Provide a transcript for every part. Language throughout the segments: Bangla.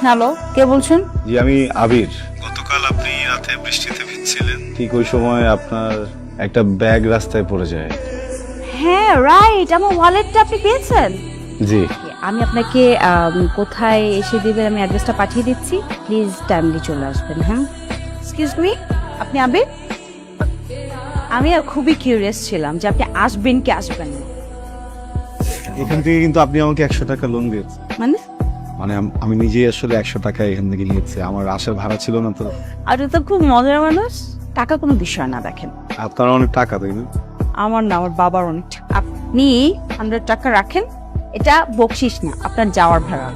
হ্যালো, কে বলছেন? জি আমি আবির। গতকাল আপনি রাতে বৃষ্টিতে ভিজছিলেন, ঠিক ওই সময় আপনার একটা ব্যাগ রাস্তায় পড়ে যায়। হ্যাঁ রাইট, আমার ওয়ালেটটা আপনি পেয়েছেন? জি আমি আপনাকে কোথায় এসে দিবেন আমি অ্যাড্রেসটা পাঠিয়ে দিচ্ছি, প্লিজ টাইমলি চলে আসবেন। হ্যাঁ, এক্সকিউজ মি, আপনি আবির? আমি খুবই কিউরিয়াস ছিলাম যে আপনি আসবেন কি আসবেন না। এখান থেকে কিন্তু আপনি আমাকে 100 টাকা লোন দিয়েছেন। মানে মানে আমি নিজেই আসলে 100 টাকা এখান থেকে নিয়েছি, আমার আসার ভাড়া ছিল না তো। আপনি তো খুব মজার মানুষ। টাকা কোনো বিষয় না, দেখেন আপনার অনেক টাকা তাই না? আমার না, আমার বাবার অনেক টাকা। আপনি 100 টাকা রাখেন, এটা বকশিস না, আপনার যাওয়ার ভাড়া।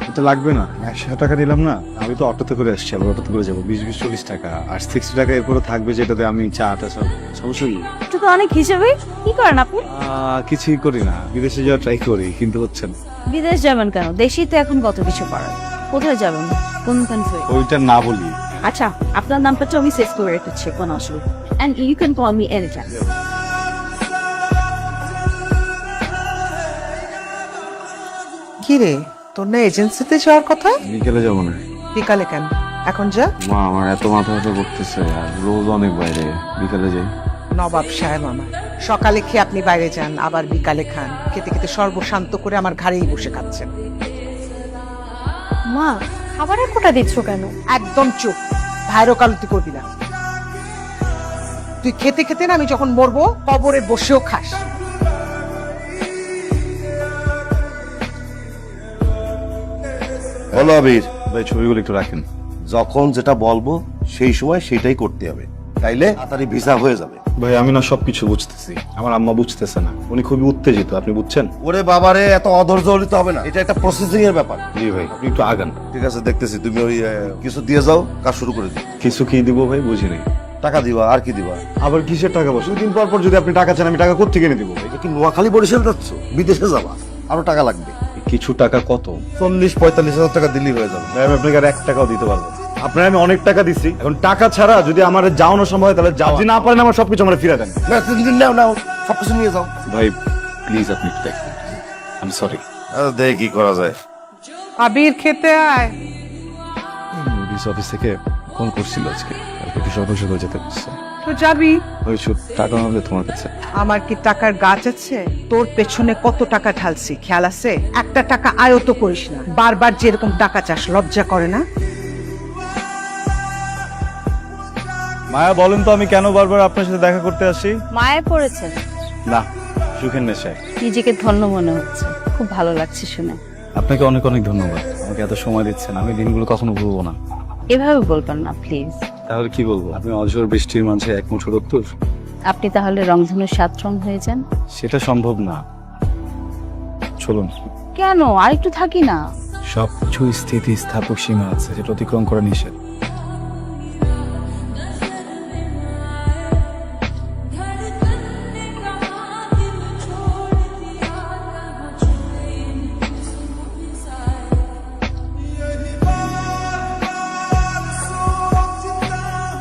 এটা লাগবে না, 100 টাকা দিলাম না। আমি তো অটোতে করে আসছি, আবার অটোতে করে যাবো। 20-40 টাকা আর 60 টাকা এরপরে থাকবে, যেটাতে আমি চাটা সব সমস্যা কি? এটা তো অনেক হিসেবে। কি করেন আপনি? কিছুই করি না, বিদেশে যাওয়ার ট্রাই করি কিন্তু হচ্ছে না। বিদেশ যাবেন কেন? দেশেই তো এখন কত কিছু করার। কোথায় যাবেন? কোন কান্ট্রি? ওইটা না বলি। আচ্ছা, আপনার নামটা তো আমি সেভ করে রেখেছি, কোনো অসুবিধা। And you can call me any time. কি রে, তোর না এজেন্সিতে যাওয়ার কথা? বিকেলে যাবো না। বিকালে কেন? এখন যা। মা আমার এত মাথা ব্যথা করতেছে, আর রোজ অনেক বাইরে, বিকালে যাই। নবাব সাহেব আমার সকালে খেয়ে আপনি বাইরে যান, আবার বিকালে খান। খেতে খেতে সর্বশান্ত করে আমার ঘাড়েই বসে খাচ্ছেন। মা, খাবারের কোটা দিচ্ছ কেন? একদম চুপ, ভাইরো কালতি করবি না। তুই খেতে খেতে না আমি যখন মরবো কবরে বসেও খাস। বলো আবির, ভাই ছবিগুলো একটু রাখেন। যখন যেটা বলবো সেই সময় সেটাই করতে হবে, তাইলে তাড়াতাড়ি ভিসা হয়ে যাবে। ভাই আমি না সবকিছু বুঝতেছি, আমার আম্মা বুঝতেছে না, উনি খুবই উত্তেজিত, আপনি বুঝছেন? ওরে বাবারে, এত অধৈর্য হলে তো হবে না, এটা একটা প্রসেসিং এর ব্যাপার। জি ভাই, আপনি একটু আগান। ঠিক আছে, দেখতেছি। তুমি ওই কিছু দিয়ে যাও, কাজ শুরু করে দিও। কিছু কি দিব ভাই, বুঝি নাই। টাকা দিবা, আর কি দিবা? আবার কিসের টাকা? বসে দিন পর পর যদি আপনি টাকা চান, আমি টাকা কোত্থেকে এনে দিব ভাই? এটা কি নোয়াখালী বরিশাল যাচ্ছ? বিদেশে যাবা, আরো টাকা লাগবে। কিছু টাকা কত? 40-45 হাজার টাকা দিল্লি হয়ে যাবে। ভাই আমি আপনাকে আর 1 টাকাও দিতে পারবো না। আপনার আমি অনেক টাকা দিচ্ছি, এখন টাকা ছাড়া যদি আমার যাওয়ানো সম্ভব হয় তাহলে যাও, যদি না পারেন আমার সবকিছু আমার ফিরে দেন। না, তুমি নাও নাও, সবকিছু নিয়ে যাও। ভাই প্লিজ আপনি একটু দেখবেন, আই এম সরি। দেখি কি করা যায়। আবির খেতে আয়। ডিস অফিস থেকে ফোন করছিল আজকে, কালকে একটু সকাল সকাল যেতে বলছে। তো যাবি। ওই শুধু টাকা হবে তোমার কাছে? আমার কি টাকার গাছ আছে? তোর পেছনে কত টাকা ঢালছি খেয়াল আছে? একটা টাকা আয়ত করিস না, বারবার যেরকম টাকা চাস, লজ্জা করে না? মায়া বলেন তো আমি কেন বারবার আপনার সাথে দেখা করতে আসি? মায়ে পড়েছেন? না, সুখের নেশায়। নিজেকে ধন্য মনে হচ্ছে, খুব ভালো লাগছে শুনে। আপনাকে অনেক অনেক ধন্যবাদ, আমাকে এত সময় দিচ্ছেন, আমি দিনগুলো কখনো ভুলবো না। এভাবে বলবেন না প্লিজ। তাহলে কি বলবো? আপনি অঝোর বৃষ্টির মাঝে এক মুঠো রক্তর। আপনি তাহলে রংধনুর 7 রং হয়ে যান। সেটা সম্ভব না। চলুন। কেন, আর একটু থাকি না? সবকিছু স্থিতি স্থাপক সীমা আছে, যেটা অতিক্রম করা নিষেধ।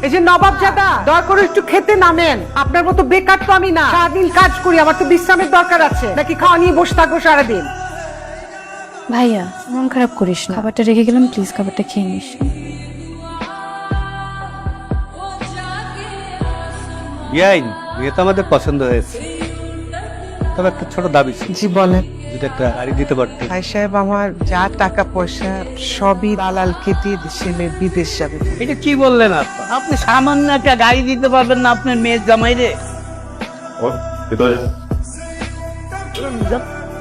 এই যে নবাব জাদা, দয়া করে একটু খেতে নামেন। আপনার মতো বেকার তো আমি না, সারাদিন কাজ করি, আমার তো বিশ্রামের দরকার আছে। নাকি খাওয়া নিয়ে বসে থাকবো সারাদিন? ভাইয়া, মন খারাপ করিস না, খাবারটা রেখে গেলাম, প্লিজ খাবারটা খেয়ে নিস। ইয়াইন, বিয়ে তো আমাদের পছন্দ হয়েছে, তবে একটা ছোট দাবি ছিল। জি বলেন। যদি একটা গাড়ি দিতে পারতে। ভাই সাহেব, আমার যা টাকা পয়সা সবই দালালকে দিয়ে ছেলে বিদেশ যাবে। এটা কি বললেন আপনি? আপনি সামান্য একটা গাড়ি দিতে পারবেন না আপনার মেয়ের জামাই রে?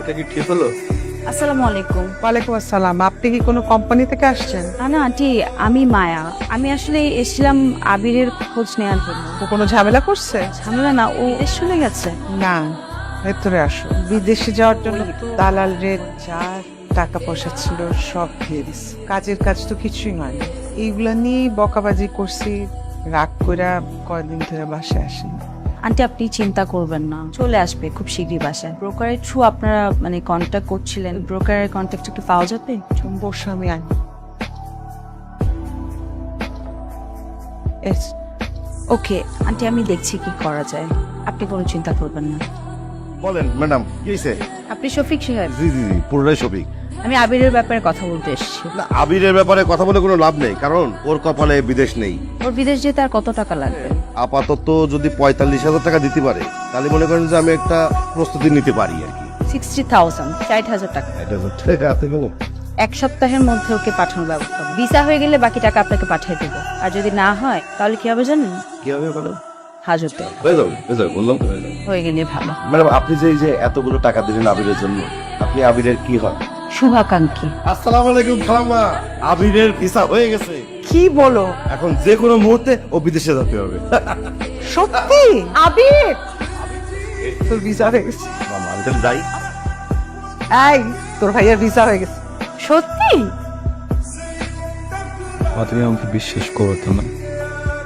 এটা কি ঠিক হলো? আসসালামু আলাইকুম। ওয়ালাইকুম আসসালাম। আপনি কি কোনো কোম্পানি থেকে আসছেন? না না আন্টি, আমি মায়া। আমি আসলে এসেছিলাম আবিরের খোঁজ নেওয়ার জন্য। ও কোনো ঝামেলা করছে? ঝামেলা না, ও দেশ চলে গেছে। না, ভেতরে আসো। বিদেশে যাওয়ার জন্য দালাল রে যা টাকা পয়সা ছিল সব দিয়ে দিস। কাজের কাজ তো কিছুই নয়। এইগুলা নিয়েই বকাবাজি করছি, রাগ কইরা কয়দিন ধরে বাসায় আসেনি। আন্টি আপনি চিন্তা করবেন না, চলে আসবে খুব শীঘ্রই বাসায়। ব্রোকারের থ্রু আপনারা মানে কন্ট্যাক্ট করছিলেন, ব্রোকারের কন্ট্যাক্ট একটু পাওয়া যাবে? বসে আমি আনি। ওকে আন্টি, আমি দেখছি কি করা যায়, আপনি কোনো চিন্তা করবেন না। বলেন ম্যাডাম, কি হয়েছে? আপনি শফিক সাহেব? জি জি জি, পুরোটাই সফিক। আমি আবিরের ব্যাপারে কথা বলতে এসেছি। না, আবিরের ব্যাপারে কথা বলে কোনো লাভ নেই, কারণ ওর কপালে বিদেশ নেই। ওর বিদেশ যেতে আর কত টাকা লাগবে? আপাতত যদি 45,000 টাকা দিতে পারে, তাহলে মনে করেন যে আমি একটা প্রস্তুতি নিতে পারি আর কি। 60,000, 60,000 টাকা। এটা তো ঠিক আছে গেল। এক সপ্তাহের মধ্যে ওকে পাঠানোর ব্যবস্থা হবে। ভিসা হয়ে গেলে বাকি টাকা আপনাকে পাঠিয়ে দেবো। আর যদি না হয় তাহলে কি হবে জানেন? কি হবে বলো? হাজতে হয়ে যাবে, বললাম তো হয়ে যাবে। হয়ে গেলে ভালো। ম্যাডাম, আপনি যে এই যে এতগুলো টাকা দিলেন আবিরের জন্য, আপনি আবিরের কি হয়? শুভাকাঙ্ক্ষী। আসসালামু আলাইকুম খালাম্মা। আবিরের ভিসা হয়ে গেছে, কি বলো? এখন যে কোনো মুহূর্তে ও বিদেশে যেতে হবে। সত্যি? আবির তোর ভিসা হয়ে গেছে। মামা, আমি তাহলে যাই। এই তোর ভাইয়ের ভিসা হয়ে গেছে। সত্যি? তুমি আমাকে বিশ্বাস করতো না।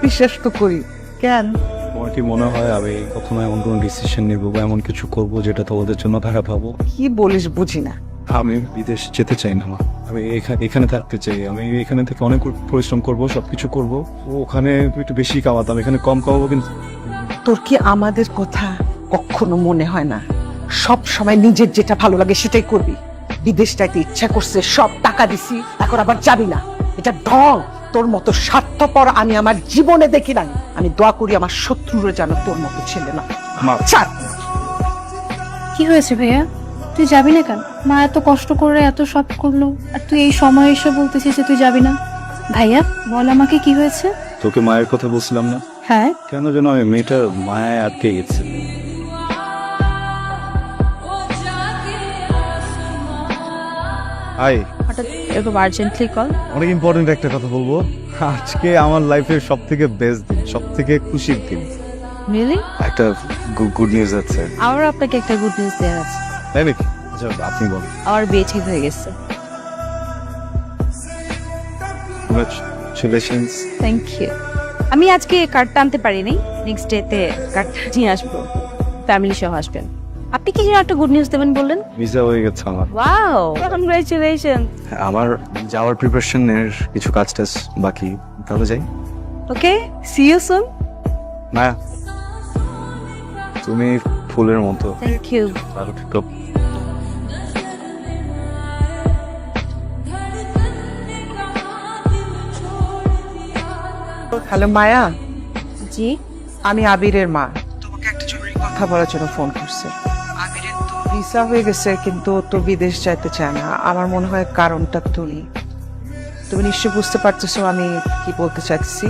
বিশ্বাস তো করি। কেন? তোমার কি মনে হয় আমি কখনো এমন কোনো ডিসিশন নিব বা এমন কিছু করব যেটা তোমাদের জন্য খারাপ হবো? কি বলিস বুঝি না। আমি বিদেশ যেতে চাই না মা। আমি এখানে থাকতে চাই। আমি এখানে থেকে অনেক পরিশ্রম করব, সবকিছু করব। ওখানে একটু বেশি কামাতাম, এখানে কম কামাবো। কিন্তু তোর কি আমাদের কথা কখনো মনে হয় না? সব সময় নিজের যেটা ভালো লাগে সেটাই করবি। বিদেশ যাইতে ইচ্ছা করছে, সব টাকা দিছি, এখন আবার যাবি না। এটা ঢং। তোর মতো স্বার্থপর আমি আমার জীবনে দেখি নাই। আমি দোয়া করি আমার শত্রুরা যেন তোর মতো ছেলে না। মা, ছাড়। কি হয়েছে ভাইয়া? তুই যাবি না কেন? মা এত কষ্ট করে এত সব করলো, আর তুই এই সময় এসে বলতেছিস যে তুই যাবি না। ভাইয়া বল আমাকে কি হয়েছে? তোকে মায়ের কথা বলছিলাম না? হ্যাঁ। কেন যেন আমি মেয়েটার মায়ায় আটকে গেছে। হাই, হঠাৎ এরকম আর্জেন্টলি কল? অনেক ইম্পর্টেন্ট একটা কথা বলবো। আজকে আমার লাইফের সব থেকে বেস্ট দিন, সব থেকে খুশির দিন। রিয়েলি? একটা গুড নিউজ আছে। আমারও আপনাকে একটা গুড নিউজ দেওয়ার আছে। তাই নাকি? আচ্ছা, আপনি বলুন। আমার বিয়ে ঠিক হয়ে গেছে। কংগ্রাচুলেশনস। Thank you. আমি আজকে কার্ডটা আনতে পারিনি, নেক্সট ডেতে কার্ডটা নিয়ে আসবো। ফ্যামিলি সহ আসবেন। আপনি কি যেন একটা গুড নিউজ দেবেন বললেন? ভিসা হয়ে গেছে আমার। Wow, congratulation. আমার যাওয়ার প্রিপারেশনের কিছু কাজ টাজ বাকি, তাহলে যাই। Okay, see you soon. না, তুমি ফুলের মতো। Thank you. ভালো থেকো। হ্যালো মায়া, জি। আমি আবিরের মা। তোমাকে একটা জরুরি কথা বলার জন্য ফোন করছে। আবিরের তো ভিসা হয়ে গেছে, কিন্তু ও তো বিদেশ যাইতে চায় না। আমার মনে হয় কারণটা তুমি নিশ্চয় বুঝতে পারতেছো আমি কি বলতে চাইছি।